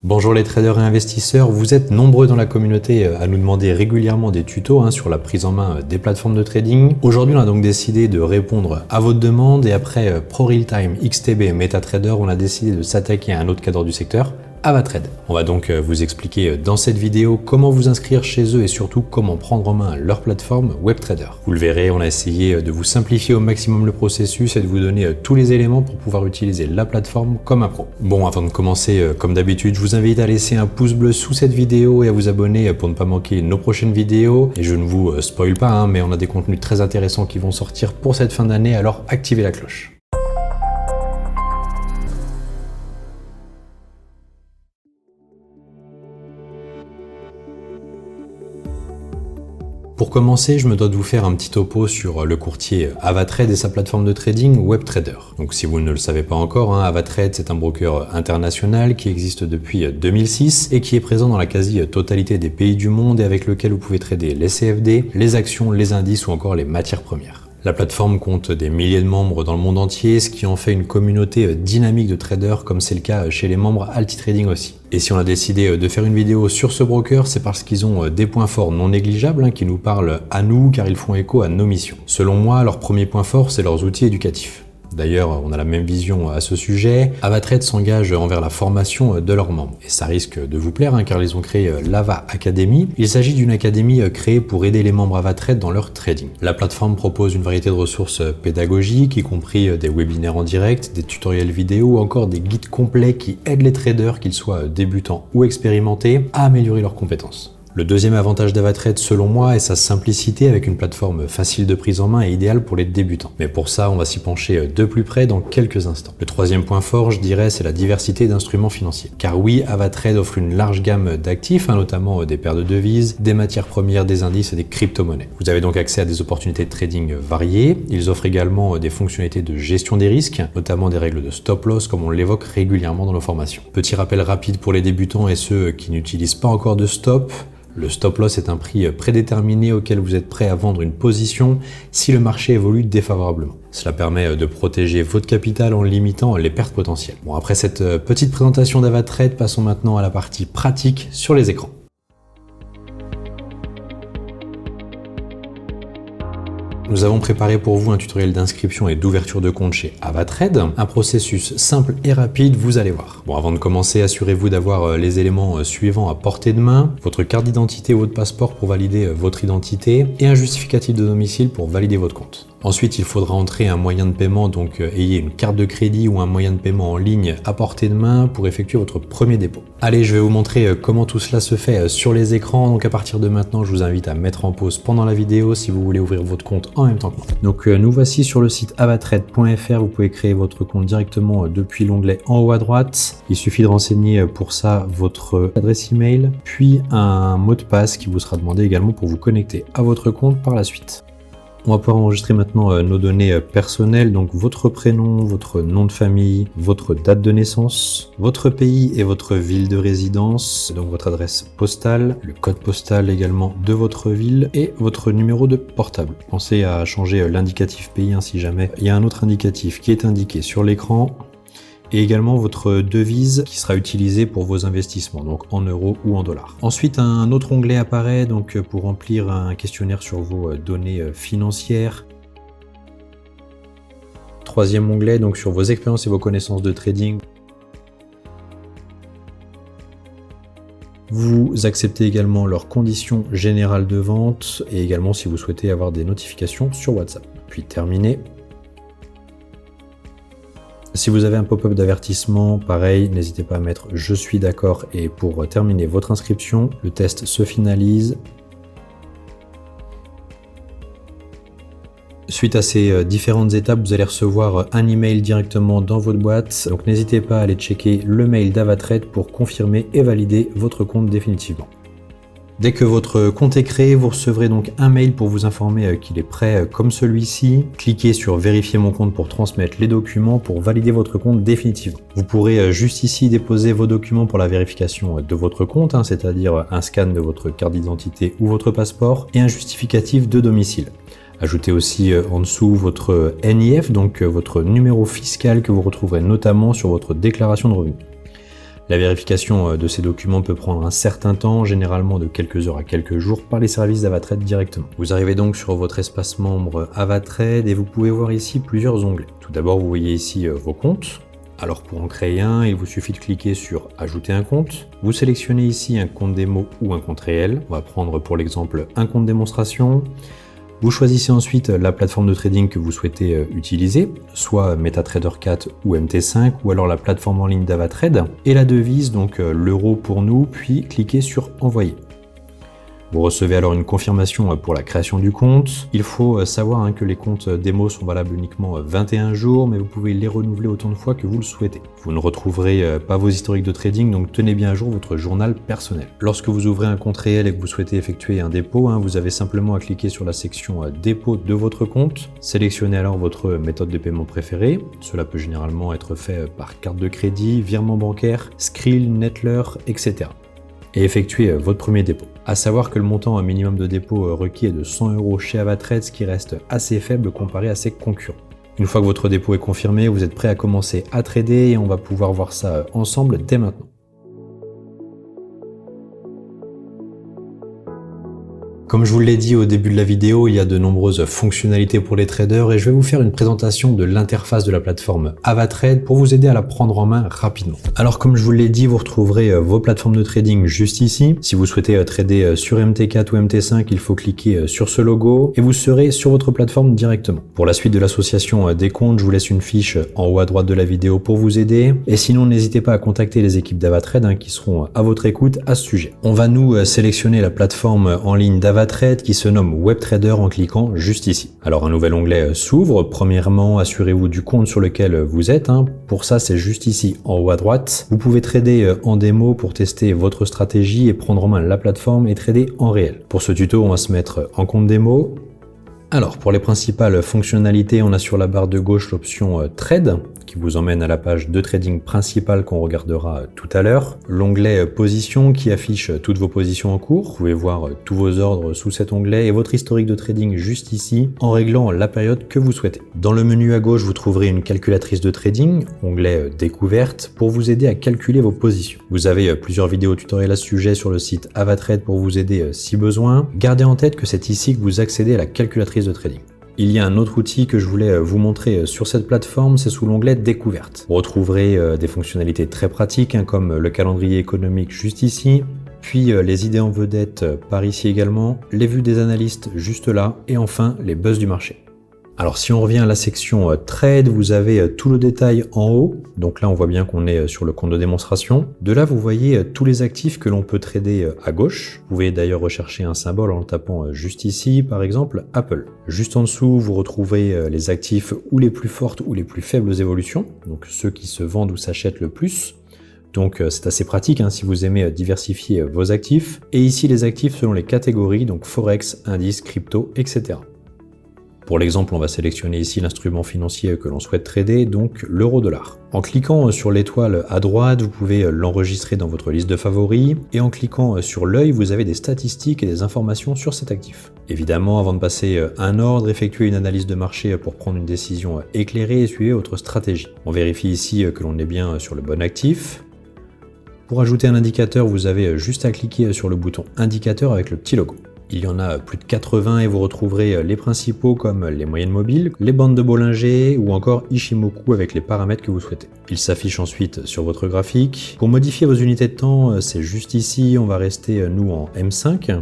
Bonjour les traders et investisseurs, vous êtes nombreux dans la communauté à nous demander régulièrement des tutos sur la prise en main des plateformes de trading. Aujourd'hui on a donc décidé de répondre à votre demande et après ProRealTime, XTB et MetaTrader, on a décidé de s'attaquer à un autre cadre du secteur, Avatrade. On va donc vous expliquer dans cette vidéo comment vous inscrire chez eux et surtout comment prendre en main leur plateforme WebTrader. Vous le verrez, on a essayé de vous simplifier au maximum le processus et de vous donner tous les éléments pour pouvoir utiliser la plateforme comme un pro. Bon, avant de commencer, comme d'habitude, je vous invite à laisser un pouce bleu sous cette vidéo et à vous abonner pour ne pas manquer nos prochaines vidéos. Et je ne vous spoil pas, mais on a des contenus très intéressants qui vont sortir pour cette fin d'année, alors activez la cloche. Pour commencer, je me dois de vous faire un petit topo sur le courtier Avatrade et sa plateforme de trading WebTrader. Donc si vous ne le savez pas encore, Avatrade c'est un broker international qui existe depuis 2006 et qui est présent dans la quasi-totalité des pays du monde et avec lequel vous pouvez trader les CFD, les actions, les indices ou encore les matières premières. La plateforme compte des milliers de membres dans le monde entier, ce qui en fait une communauté dynamique de traders comme c'est le cas chez les membres Altitrading aussi. Et si on a décidé de faire une vidéo sur ce broker, c'est parce qu'ils ont des points forts non négligeables qui nous parlent à nous car ils font écho à nos missions. Selon moi, leur premier point fort, c'est leurs outils éducatifs. D'ailleurs, on a la même vision à ce sujet. Avatrade s'engage envers la formation de leurs membres. Et ça risque de vous plaire car ils ont créé l'Ava Academy. Il s'agit d'une académie créée pour aider les membres Avatrade dans leur trading. La plateforme propose une variété de ressources pédagogiques, y compris des webinaires en direct, des tutoriels vidéo ou encore des guides complets qui aident les traders, qu'ils soient débutants ou expérimentés, à améliorer leurs compétences. Le deuxième avantage d'Avatrade selon moi est sa simplicité avec une plateforme facile de prise en main et idéale pour les débutants. Mais pour ça, on va s'y pencher de plus près dans quelques instants. Le troisième point fort, je dirais, c'est la diversité d'instruments financiers. Car oui, Avatrade offre une large gamme d'actifs, notamment des paires de devises, des matières premières, des indices et des crypto-monnaies. Vous avez donc accès à des opportunités de trading variées. Ils offrent également des fonctionnalités de gestion des risques, notamment des règles de stop-loss comme on l'évoque régulièrement dans nos formations. Petit rappel rapide pour les débutants et ceux qui n'utilisent pas encore de stop. Le stop-loss est un prix prédéterminé auquel vous êtes prêt à vendre une position si le marché évolue défavorablement. Cela permet de protéger votre capital en limitant les pertes potentielles. Bon, après cette petite présentation d'Avatrade, passons maintenant à la partie pratique sur les écrans. Nous avons préparé pour vous un tutoriel d'inscription et d'ouverture de compte chez Avatrade. Un processus simple et rapide, vous allez voir. Bon, avant de commencer, assurez-vous d'avoir les éléments suivants à portée de main. Votre carte d'identité ou votre passeport pour valider votre identité et un justificatif de domicile pour valider votre compte. Ensuite, il faudra entrer un moyen de paiement, donc ayez une carte de crédit ou un moyen de paiement en ligne à portée de main pour effectuer votre premier dépôt. Allez, je vais vous montrer comment tout cela se fait sur les écrans. Donc à partir de maintenant, je vous invite à mettre en pause pendant la vidéo si vous voulez ouvrir votre compte en même temps que moi. Donc nous voici sur le site avatrade.fr. Vous pouvez créer votre compte directement depuis l'onglet en haut à droite. Il suffit de renseigner pour ça votre adresse email, puis un mot de passe qui vous sera demandé également pour vous connecter à votre compte par la suite. On va pouvoir enregistrer maintenant nos données personnelles, donc votre prénom, votre nom de famille, votre date de naissance, votre pays et votre ville de résidence, donc votre adresse postale, le code postal également de votre ville et votre numéro de portable. Pensez à changer l'indicatif pays si jamais il y a un autre indicatif qui est indiqué sur l'écran. Et également votre devise qui sera utilisée pour vos investissements, donc en euros ou en dollars. Ensuite, un autre onglet apparaît donc pour remplir un questionnaire sur vos données financières. Troisième onglet, donc sur vos expériences et vos connaissances de trading. Vous acceptez également leurs conditions générales de vente et également si vous souhaitez avoir des notifications sur WhatsApp. Puis terminé. Si vous avez un pop-up d'avertissement, pareil, n'hésitez pas à mettre « Je suis d'accord » et pour terminer votre inscription, le test se finalise. Suite à ces différentes étapes, vous allez recevoir un email directement dans votre boîte. Donc n'hésitez pas à aller checker le mail d'Avatrade pour confirmer et valider votre compte définitivement. Dès que votre compte est créé, vous recevrez donc un mail pour vous informer qu'il est prêt comme celui-ci. Cliquez sur vérifier mon compte pour transmettre les documents pour valider votre compte définitivement. Vous pourrez juste ici déposer vos documents pour la vérification de votre compte, c'est-à-dire un scan de votre carte d'identité ou votre passeport et un justificatif de domicile. Ajoutez aussi en dessous votre NIF, donc votre numéro fiscal que vous retrouverez notamment sur votre déclaration de revenus. La vérification de ces documents peut prendre un certain temps, généralement de quelques heures à quelques jours, par les services d'Avatrade directement. Vous arrivez donc sur votre espace membre Avatrade et vous pouvez voir ici plusieurs onglets. Tout d'abord, vous voyez ici vos comptes. Alors pour en créer un, il vous suffit de cliquer sur Ajouter un compte. Vous sélectionnez ici un compte démo ou un compte réel. On va prendre pour l'exemple un compte démonstration. Vous choisissez ensuite la plateforme de trading que vous souhaitez utiliser, soit MetaTrader 4 ou MT5, ou alors la plateforme en ligne d'Avatrade, et la devise, donc l'euro pour nous, puis cliquez sur Envoyer. Vous recevez alors une confirmation pour la création du compte. Il faut savoir que les comptes démo sont valables uniquement 21 jours, mais vous pouvez les renouveler autant de fois que vous le souhaitez. Vous ne retrouverez pas vos historiques de trading, donc tenez bien à jour votre journal personnel. Lorsque vous ouvrez un compte réel et que vous souhaitez effectuer un dépôt, vous avez simplement à cliquer sur la section dépôt de votre compte. Sélectionnez alors votre méthode de paiement préférée. Cela peut généralement être fait par carte de crédit, virement bancaire, Skrill, Neteller, etc. Et effectuer votre premier dépôt. À savoir que le montant minimum de dépôt requis est de 100 € chez Avatrade, ce qui reste assez faible comparé à ses concurrents. Une fois que votre dépôt est confirmé, vous êtes prêt à commencer à trader et on va pouvoir voir ça ensemble dès maintenant. Comme je vous l'ai dit au début de la vidéo, il y a de nombreuses fonctionnalités pour les traders et je vais vous faire une présentation de l'interface de la plateforme Avatrade pour vous aider à la prendre en main rapidement. Alors comme je vous l'ai dit, vous retrouverez vos plateformes de trading juste ici. Si vous souhaitez trader sur MT4 ou MT5, il faut cliquer sur ce logo et vous serez sur votre plateforme directement. Pour la suite de l'association des comptes, je vous laisse une fiche en haut à droite de la vidéo pour vous aider. Et sinon, n'hésitez pas à contacter les équipes d'Avatrade qui seront à votre écoute à ce sujet. On va nous sélectionner la plateforme en ligne d'Avatrade qui se nomme WebTrader en cliquant juste ici. Alors un nouvel onglet s'ouvre. Premièrement, assurez-vous du compte sur lequel vous êtes. Pour ça, c'est juste ici en haut à droite. Vous pouvez trader en démo pour tester votre stratégie et prendre en main la plateforme et trader en réel. Pour ce tuto, on va se mettre en compte démo. Alors pour les principales fonctionnalités, on a sur la barre de gauche l'option Trade qui vous emmène à la page de trading principale qu'on regardera tout à l'heure. L'onglet Position qui affiche toutes vos positions en cours. Vous pouvez voir tous vos ordres sous cet onglet et votre historique de trading juste ici en réglant la période que vous souhaitez. Dans le menu à gauche, vous trouverez une calculatrice de trading, onglet Découverte, pour vous aider à calculer vos positions. Vous avez plusieurs vidéos tutoriels à ce sujet sur le site Avatrade pour vous aider si besoin. Gardez en tête que c'est ici que vous accédez à la calculatrice de trading. Il y a un autre outil que je voulais vous montrer sur cette plateforme, c'est sous l'onglet Découverte. Vous retrouverez des fonctionnalités très pratiques comme le calendrier économique juste ici, puis les idées en vedette par ici également, les vues des analystes juste là, et enfin les buzz du marché. Alors si on revient à la section Trade, vous avez tout le détail en haut. Donc là, on voit bien qu'on est sur le compte de démonstration. De là, vous voyez tous les actifs que l'on peut trader à gauche. Vous pouvez d'ailleurs rechercher un symbole en le tapant juste ici, par exemple Apple. Juste en dessous, vous retrouvez les actifs ou les plus fortes ou les plus faibles évolutions, donc ceux qui se vendent ou s'achètent le plus. Donc c'est assez pratique si vous aimez diversifier vos actifs. Et ici, les actifs selon les catégories, donc Forex, indices, crypto, etc. Pour l'exemple, on va sélectionner ici l'instrument financier que l'on souhaite trader, donc l'euro-dollar. En cliquant sur l'étoile à droite, vous pouvez l'enregistrer dans votre liste de favoris, et en cliquant sur l'œil, vous avez des statistiques et des informations sur cet actif. Évidemment, avant de passer un ordre, effectuez une analyse de marché pour prendre une décision éclairée et suivez votre stratégie. On vérifie ici que l'on est bien sur le bon actif. Pour ajouter un indicateur, vous avez juste à cliquer sur le bouton indicateur avec le petit logo. Il y en a plus de 80 et vous retrouverez les principaux comme les moyennes mobiles, les bandes de Bollinger ou encore Ishimoku avec les paramètres que vous souhaitez. Il s'affiche ensuite sur votre graphique. Pour modifier vos unités de temps, c'est juste ici, on va rester nous en M5.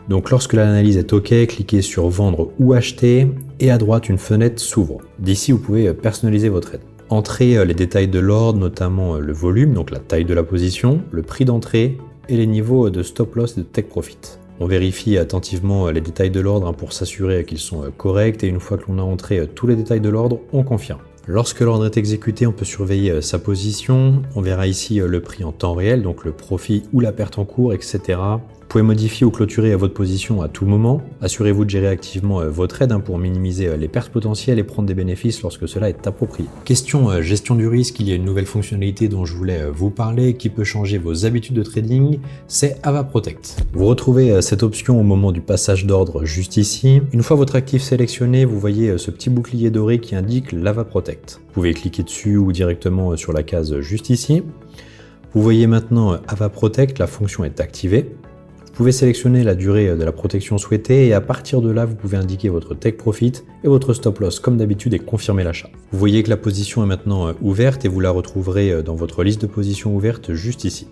Donc lorsque l'analyse est OK, cliquez sur vendre ou acheter et à droite une fenêtre s'ouvre. D'ici vous pouvez personnaliser votre aide. Entrez les détails de l'ordre, notamment le volume, donc la taille de la position, le prix d'entrée et les niveaux de stop loss et de take profit. On vérifie attentivement les détails de l'ordre pour s'assurer qu'ils sont corrects et une fois que l'on a entré tous les détails de l'ordre, on confirme. Lorsque l'ordre est exécuté, on peut surveiller sa position. On verra ici le prix en temps réel, donc le profit ou la perte en cours, etc. Vous pouvez modifier ou clôturer votre position à tout moment. Assurez-vous de gérer activement votre aide pour minimiser les pertes potentielles et prendre des bénéfices lorsque cela est approprié. Question gestion du risque, il y a une nouvelle fonctionnalité dont je voulais vous parler qui peut changer vos habitudes de trading, c'est AvaProtect. Vous retrouvez cette option au moment du passage d'ordre juste ici. Une fois votre actif sélectionné, vous voyez ce petit bouclier doré qui indique l'AvaProtect. Vous pouvez cliquer dessus ou directement sur la case juste ici. Vous voyez maintenant AvaProtect, la fonction est activée. Vous pouvez sélectionner la durée de la protection souhaitée et à partir de là, vous pouvez indiquer votre take profit et votre stop loss comme d'habitude et confirmer l'achat. Vous voyez que la position est maintenant ouverte et vous la retrouverez dans votre liste de positions ouvertes juste ici.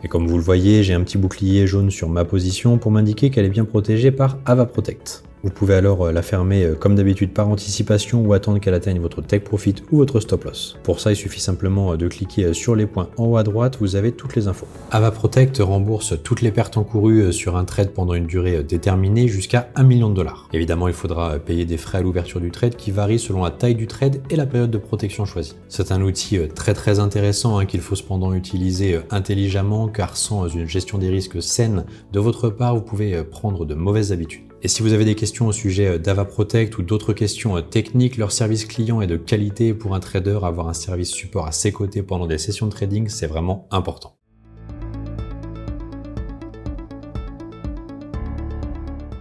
Et comme vous le voyez, j'ai un petit bouclier jaune sur ma position pour m'indiquer qu'elle est bien protégée par AvaProtect. Vous pouvez alors la fermer comme d'habitude par anticipation ou attendre qu'elle atteigne votre take profit ou votre stop loss. Pour ça, il suffit simplement de cliquer sur les points en haut à droite, vous avez toutes les infos. AvaProtect rembourse toutes les pertes encourues sur un trade pendant une durée déterminée jusqu'à 1 million de dollars. Évidemment, il faudra payer des frais à l'ouverture du trade qui varient selon la taille du trade et la période de protection choisie. C'est un outil très intéressant qu'il faut cependant utiliser intelligemment car sans une gestion des risques saine de votre part, vous pouvez prendre de mauvaises habitudes. Et si vous avez des questions au sujet d'AvaProtect ou d'autres questions techniques, leur service client est de qualité. Pour un trader, avoir un service support à ses côtés pendant des sessions de trading, c'est vraiment important.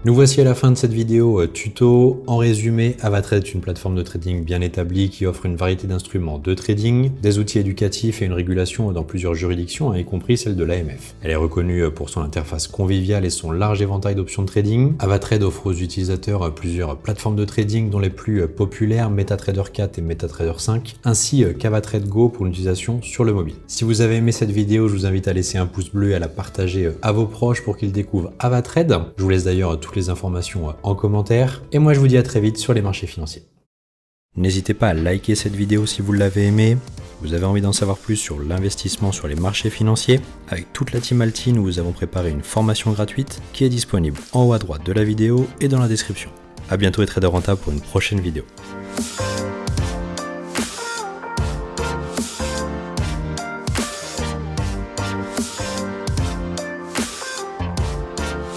Nous voici à la fin de cette vidéo tuto. En résumé, AvaTrade est une plateforme de trading bien établie qui offre une variété d'instruments de trading, des outils éducatifs et une régulation dans plusieurs juridictions, y compris celle de l'AMF. Elle est reconnue pour son interface conviviale et son large éventail d'options de trading. AvaTrade offre aux utilisateurs plusieurs plateformes de trading dont les plus populaires MetaTrader 4 et MetaTrader 5, ainsi qu'AvaTrade Go pour une utilisation sur le mobile. Si vous avez aimé cette vidéo, je vous invite à laisser un pouce bleu et à la partager à vos proches pour qu'ils découvrent AvaTrade. Je vous laisse d'ailleurs toutes les informations en commentaire et moi je vous dis à très vite sur les marchés financiers. N'hésitez pas à liker cette vidéo si vous l'avez aimée. Vous avez envie d'en savoir plus sur l'investissement sur les marchés financiers. Avec toute la team Alti, nous vous avons préparé une formation gratuite qui est disponible en haut à droite de la vidéo et dans la description. A bientôt et trader rentable pour une prochaine vidéo.